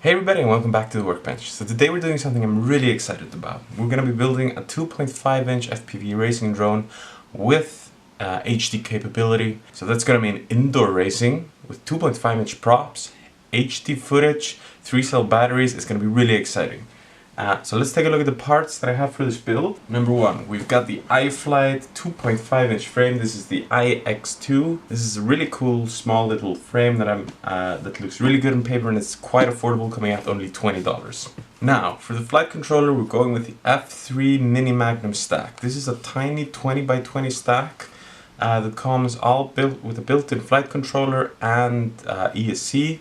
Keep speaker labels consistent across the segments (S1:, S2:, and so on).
S1: Hey everybody and welcome back to the Workbench. So today we're doing something I'm really excited about. We're going to be building a 2.5-inch FPV racing drone with HD capability. So that's going to mean indoor racing with 2.5-inch props, HD footage, 3-cell batteries. It's going to be really exciting. So let's take a look at the parts that I have for this build. Number one, we've got the iFlight 2.5-inch frame. This is the iX2. This is a really cool small little frame that looks really good on paper and it's quite affordable, coming out only $20. Now, for the flight controller, we're going with the F3 Mini Magnum stack. This is a tiny 20 by 20 stack that comes all built with a built-in flight controller and ESC.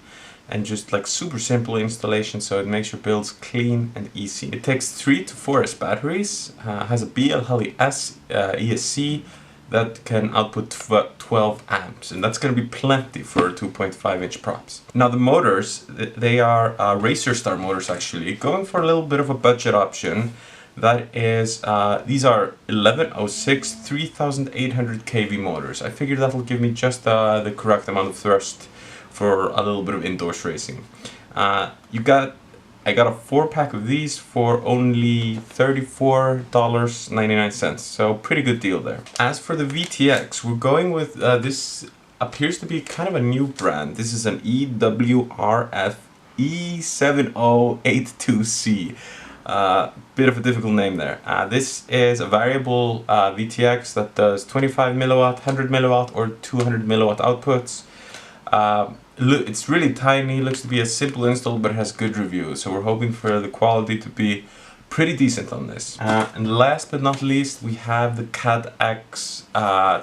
S1: And just like super simple installation, so it makes your builds clean and easy. It takes 3 to 4S batteries, has a BL-Heli-S ESC that can output 12 amps, and that's going to be plenty for 2.5-inch props. Now the motors, they are Racer Star motors actually, going for a little bit of a budget option. That is, these are 1106 3800 kV motors. I figured that'll give me just the correct amount of thrust for a little bit of indoors racing. I got a 4-pack of these for only $34.99, so pretty good deal there. As for the VTX, we're going with this appears to be kind of a new brand. This is an EWRF E7082C. Bit of a difficult name there. This is a variable VTX that does 25 milliwatt, 100 milliwatt or 200 milliwatt outputs. It's really tiny, looks to be a simple install, but it has good reviews, so we're hoping for the quality to be pretty decent on this. And last but not least, we have the Caddx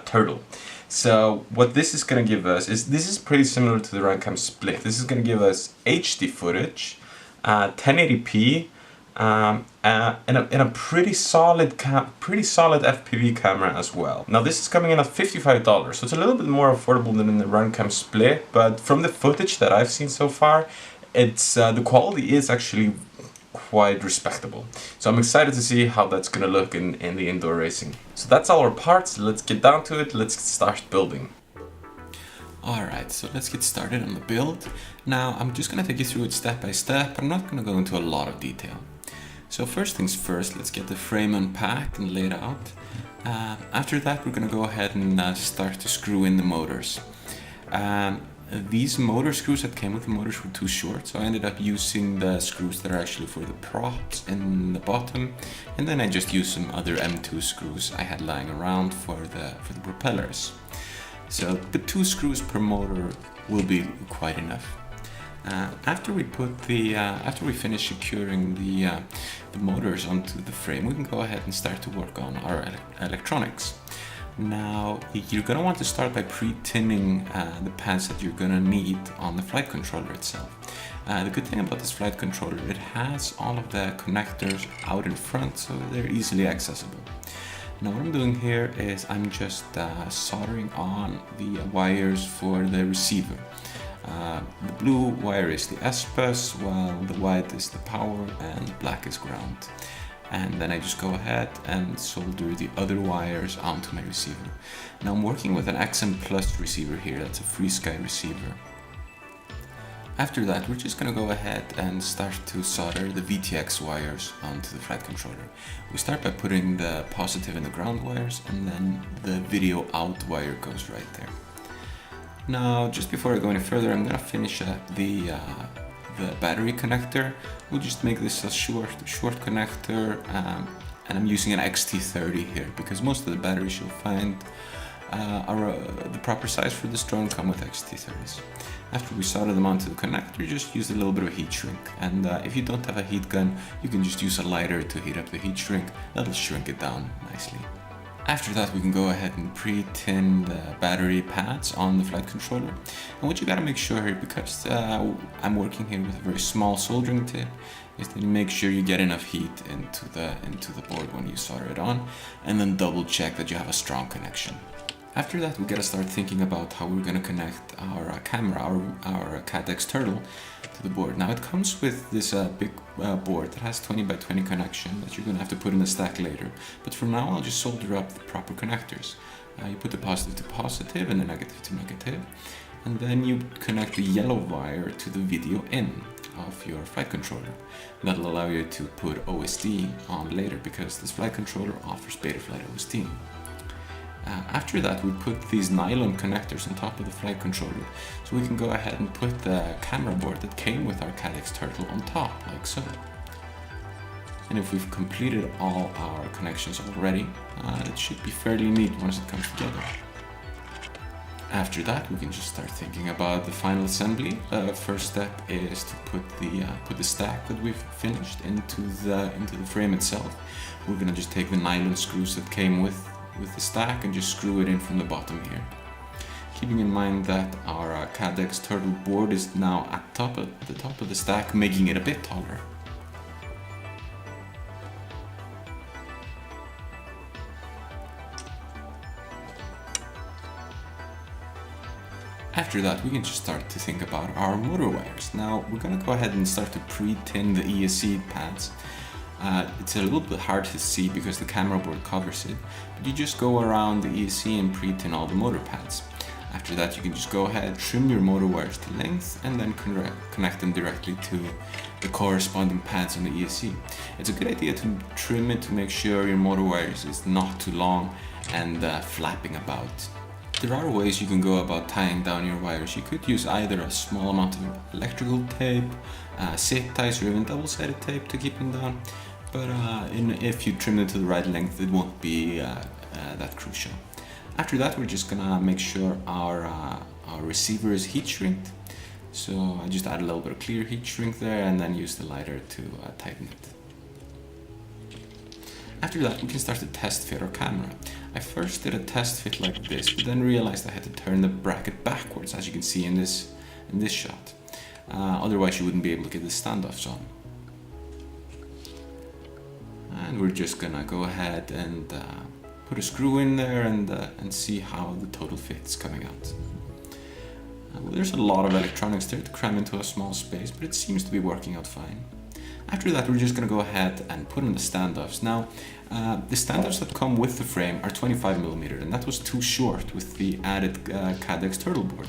S1: Turtle. So what this is going to give us is, this is pretty similar to the Runcam Split. This is going to give us HD footage, 1080p, and a pretty solid FPV camera as well. Now this is coming in at $55, so it's a little bit more affordable than in the Runcam Split, but from the footage that I've seen so far, it's the quality is actually quite respectable. So I'm excited to see how that's gonna look in the indoor racing. So that's all our parts. Let's get down to it. Let's start building.
S2: Alright, so let's get started on the build. Now I'm just gonna take you through it step by step. I'm not gonna go into a lot of detail. So first things first, let's get the frame unpacked and laid out. After that, we're going to go ahead and start to screw in the motors. These motor screws that came with the motors were too short, so I ended up using the screws that are actually for the props in the bottom, and then I just used some other M2 screws I had lying around for the propellers. So the 2 screws per motor will be quite enough. After we finish securing the motors onto the frame, we can go ahead and start to work on our electronics. Now, you're going to want to start by pre-tinning the pads that you're going to need on the flight controller itself. The good thing about this flight controller, it has all of the connectors out in front, so they're easily accessible. Now what I'm doing here is I'm just soldering on the wires for the receiver. The blue wire is the S-bus, while the white is the power and the black is ground. And then I just go ahead and solder the other wires onto my receiver. Now I'm working with an XM Plus receiver here, that's a FreeSky receiver. After that, we're just going to go ahead and start to solder the VTX wires onto the flight controller. We start by putting the positive and the ground wires, and then the video out wire goes right there. Now, just before I go any further, I'm going to finish the battery connector. We'll just make this a short connector, and I'm using an XT30 here because most of the batteries you'll find are the proper size for this drone come with XT30s. After we solder them onto the connector, just use a little bit of a heat shrink, and if you don't have a heat gun, you can just use a lighter to heat up the heat shrink. That'll shrink it down nicely. After that, we can go ahead and pre-tin the battery pads on the flight controller. And what you gotta make sure here, because I'm working here with a very small soldering tip, is that you make sure you get enough heat into the board when you solder it on, and then double check that you have a strong connection. After that, we gotta start thinking about how we're gonna connect our camera, our Caddx Turtle, to the board. Now it comes with this big board that has 20 by 20 connection that you're gonna have to put in the stack later. But for now, I'll just solder up the proper connectors. You put the positive to positive and the negative to negative, and then you connect the yellow wire to the video in. of your flight controller. That'll allow you to put OSD on later, because this flight controller offers Betaflight OSD. After that, we put these nylon connectors on top of the flight controller, so we can go ahead and put the camera board that came with our Caddx Turtle on top, like so. And if we've completed all our connections already, it should be fairly neat once it comes together. After that, we can just start thinking about the final assembly. First step is to put the stack that we've finished into the frame itself. We're gonna just take the nylon screws that came with the stack and just screw it in from the bottom here. Keeping in mind that our Caddx Turtle board is now at the top of the stack, making it a bit taller. After that, we can just start to think about our motor wires. Now, we're gonna go ahead and start to pre-tin the ESC pads. It's a little bit hard to see because the camera board covers it, but you just go around the ESC and pre-tin all the motor pads. After that, you can just go ahead, trim your motor wires to length, and then connect them directly to the corresponding pads on the ESC. It's a good idea to trim it to make sure your motor wires is not too long and flapping about. There are ways you can go about tying down your wires. You could use either a small amount of electrical tape, zip ties, or even double-sided tape to keep them down. But if you trim them to the right length, it won't be that crucial. After that, we're just gonna make sure our receiver is heat shrinked. So I just add a little bit of clear heat shrink there, and then use the lighter to tighten it. After that, we can start to test fit our camera. I first did a test fit like this, but then realized I had to turn the bracket backwards, as you can see in this shot. Otherwise, you wouldn't be able to get the standoffs on. And we're just gonna go ahead and put a screw in there and see how the total fit's coming out. Well, there's a lot of electronics there to cram into a small space, but it seems to be working out fine. After that, we're just going to go ahead and put in the standoffs. Now, the standoffs that come with the frame are 25mm, and that was too short with the added Caddx Turtle board.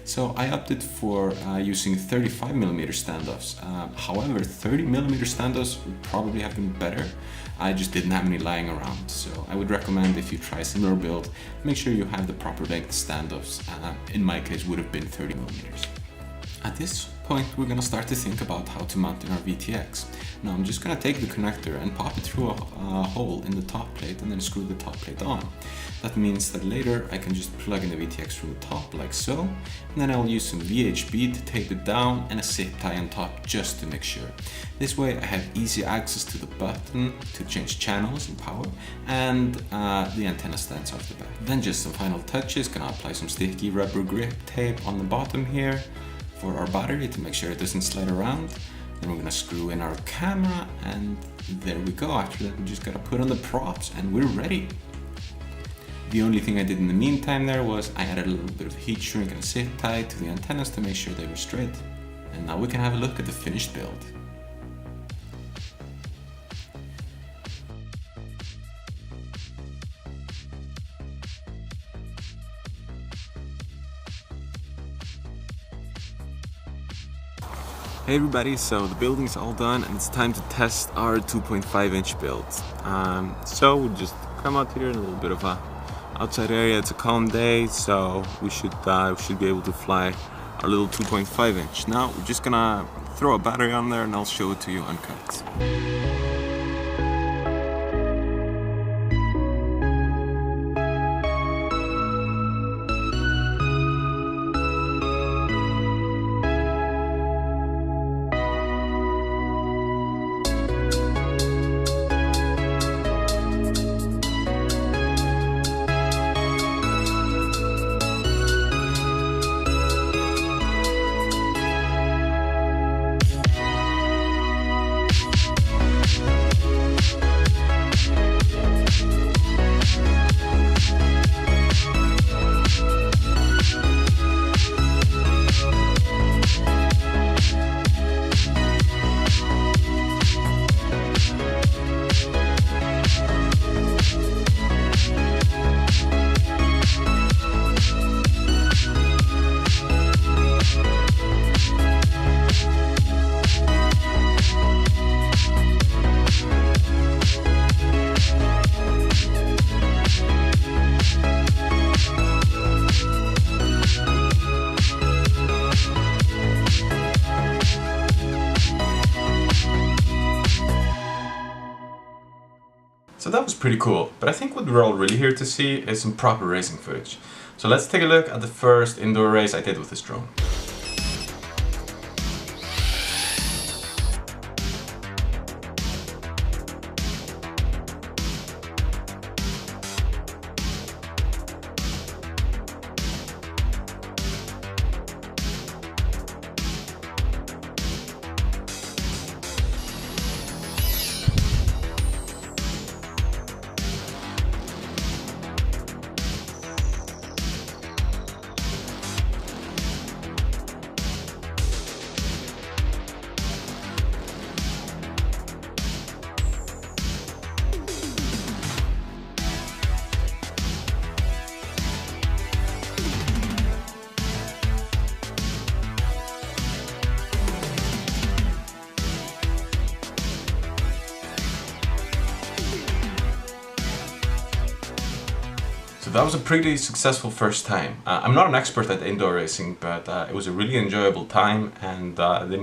S2: So I opted for using 35mm standoffs. However, 30mm standoffs would probably have been better. I just didn't have any lying around. So I would recommend, if you try a similar build, make sure you have the proper length standoffs. In my case, would have been 30mm. At this point, we're going to start to think about how to mount in our VTX. Now I'm just going to take the connector and pop it through a hole in the top plate and then screw the top plate on. That means that later I can just plug in the VTX from the top like so, and then I'll use some VHB to tape it down and a zip tie on top just to make sure. This way I have easy access to the button to change channels and power, and the antenna stands off the back. Then just some final touches, gonna apply some sticky rubber grip tape on the bottom here for our battery to make sure it doesn't slide around. Then we're gonna screw in our camera, and there we go. After that, we just gotta put on the props and we're ready. The only thing I did in the meantime there was I added a little bit of heat shrink and zip tie to the antennas to make sure they were straight. And now we can have a look at the finished build.
S1: Hey everybody, so the building's all done and it's time to test our 2.5-inch build. So we'll just come out here in a little bit of a outside area. It's a calm day, so we should be able to fly our little 2.5-inch. Now we're just gonna throw a battery on there and I'll show it to you uncut. So that was pretty cool, but I think what we're all really here to see is some proper racing footage. So let's take a look at the first indoor race I did with this drone. So that was a pretty successful first time. I'm not an expert at indoor racing, but it was a really enjoyable time, and the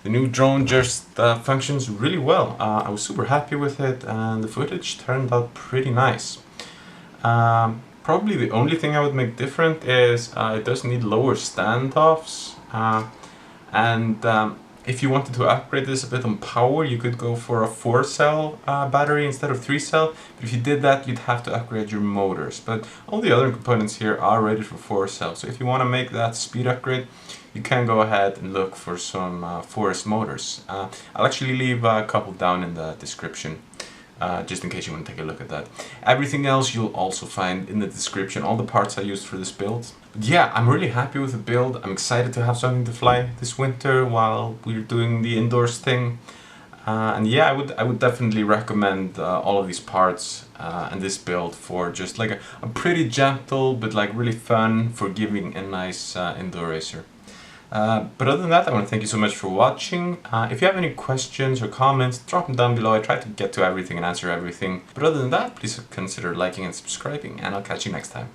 S1: new drone just functions really well. I was super happy with it, and the footage turned out pretty nice. Probably the only thing I would make different is it does need lower standoffs, and if you wanted to upgrade this a bit on power, you could go for a 4-cell battery instead of 3-cell. But if you did that, you'd have to upgrade your motors. But all the other components here are rated for 4-cell. So if you want to make that speed upgrade, you can go ahead and look for some Forest motors. I'll actually leave a couple down in the description, just in case you want to take a look at that. Everything else you'll also find in the description, all the parts I used for this build. But yeah, I'm really happy with the build. I'm excited to have something to fly this winter while we're doing the indoors thing. And yeah, I would definitely recommend all of these parts and this build for just like a pretty gentle but like really fun, forgiving and nice indoor racer. But other than that, I want to thank you so much for watching. If you have any questions or comments, drop them down below. I try to get to everything and answer everything. But other than that, please consider liking and subscribing, and I'll catch you next time.